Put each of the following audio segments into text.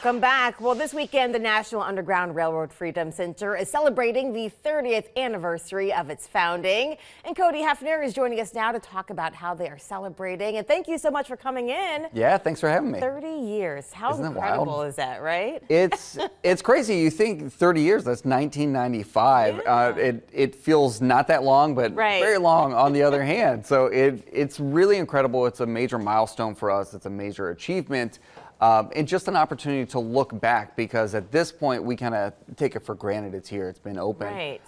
Welcome back. Well, this weekend, the National Underground Railroad Freedom Center is celebrating the 30th anniversary of its founding. And Cody Hefner is joining us now to talk about how they are celebrating. And thank you so much for coming in. Yeah, thanks for having me. 30 years. How Isn't that incredible wild? is that, right? It's crazy. You think 30 years, that's 1995. Yeah. It feels not that long, but Right. very long on the other hand. So it's really incredible. It's a major milestone for us. It's a major achievement. And just an opportunity to look back, because at this point we kind of take it for granted it's here, it's been open. Right.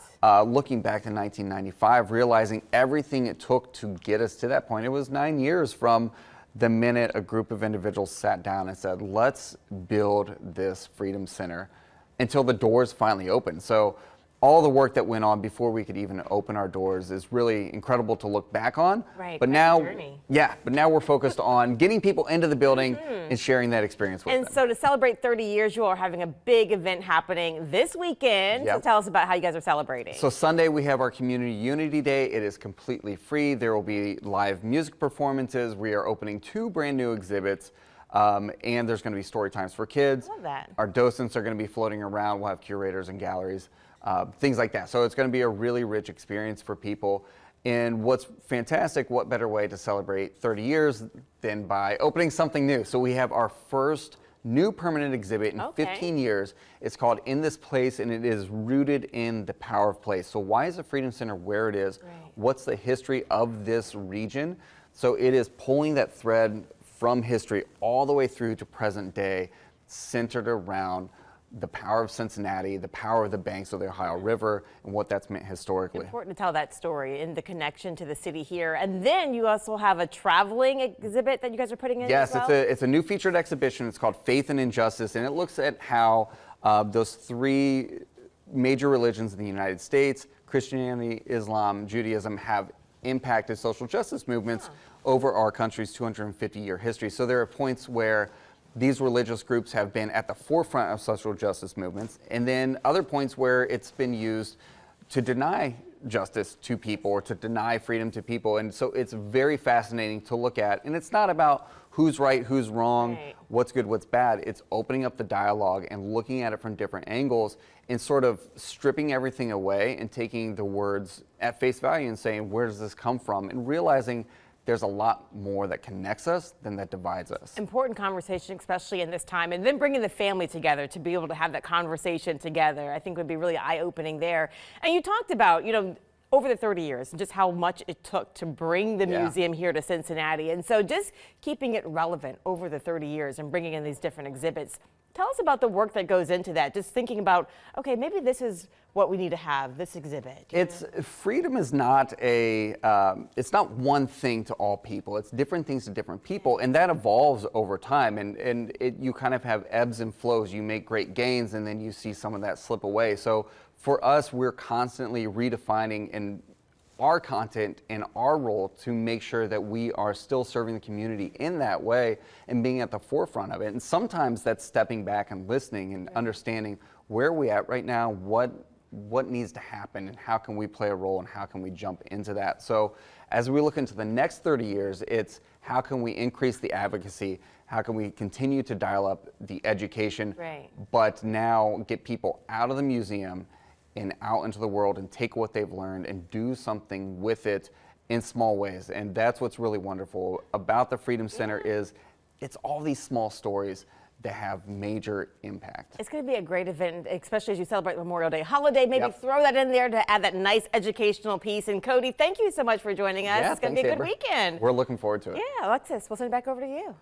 Looking back to 1995, realizing everything it took to get us to that point. It was 9 years from the minute a group of individuals sat down and said, let's build this Freedom Center, until the doors finally opened. So all the work that went on before we could even open our doors is really incredible to look back on. Right, But quite a now, journey. yeah, but now we're focused on getting people into the building and sharing that experience with And them. so to celebrate 30 years, you are having a big event happening this weekend. So Yep. tell us about how you guys are celebrating. So Sunday we have our Community Unity Day. It is completely free. There will be live music performances. We are opening 2 brand new exhibits. And there's going to be story times for kids. Love that. Our docents are going to be floating around. We'll have curators and galleries, things like that. So it's going to be a really rich experience for people. And what's fantastic, what better way to celebrate 30 years than by opening something new? So we have our first new permanent exhibit in 15 years. It's called In This Place, and it is rooted in the power of place. So why is the Freedom Center where it is? Right. What's the history of this region? So it is pulling that thread from history all the way through to present day, centered around the power of Cincinnati, the power of the banks of the Ohio River, and what that's meant historically. Important to tell that story and the connection to the city here. And then you also have a traveling exhibit that you guys are putting in Yes, as well? it's a new featured exhibition. It's called Faith and Injustice, and it looks at how those 3 major religions in the United States, Christianity, Islam, Judaism, have impacted social justice movements over our country's 250-year history. So there are points where these religious groups have been at the forefront of social justice movements, and then other points where it's been used to deny justice to people or to deny freedom to people. And so it's very fascinating to look at. And it's not about who's right, who's wrong, what's good, what's bad. It's opening up the dialogue and looking at it from different angles and sort of stripping everything away and taking the words at face value and saying, where does this come from? And realizing there's a lot more that connects us than that divides us. Important conversation, especially in this time, and then bringing the family together to be able to have that conversation together, I think would be really eye-opening there. And you talked about, over the 30 years, just how much it took to bring the museum here to Cincinnati. And so just keeping it relevant over the 30 years and bringing in these different exhibits. Tell us about the work that goes into that. Just thinking about, okay, maybe this is what we need to have, this exhibit. Freedom is not it's not one thing to all people. It's different things to different people, and that evolves over time. And you kind of have ebbs and flows. You make great gains, and then you see some of that slip away. So for us, we're constantly redefining in our content and our role to make sure that we are still serving the community in that way and being at the forefront of it. And sometimes that's stepping back and listening and understanding where are we at right now, what needs to happen, and how can we play a role, and how can we jump into that. So as we look into the next 30 years, it's how can we increase the advocacy, how can we continue to dial up the education, but now get people out of the museum and out into the world and take what they've learned and do something with it in small ways. And that's what's really wonderful about the Freedom Center is it's all these small stories that have major impact. It's going to be a great event, especially as you celebrate Memorial Day holiday. Maybe throw that in there to add that nice educational piece. And Cody, thank you so much for joining us. Yeah, it's going to be a good Amber. weekend. We're looking forward to it. Yeah, Alexis, we'll send it back over to you.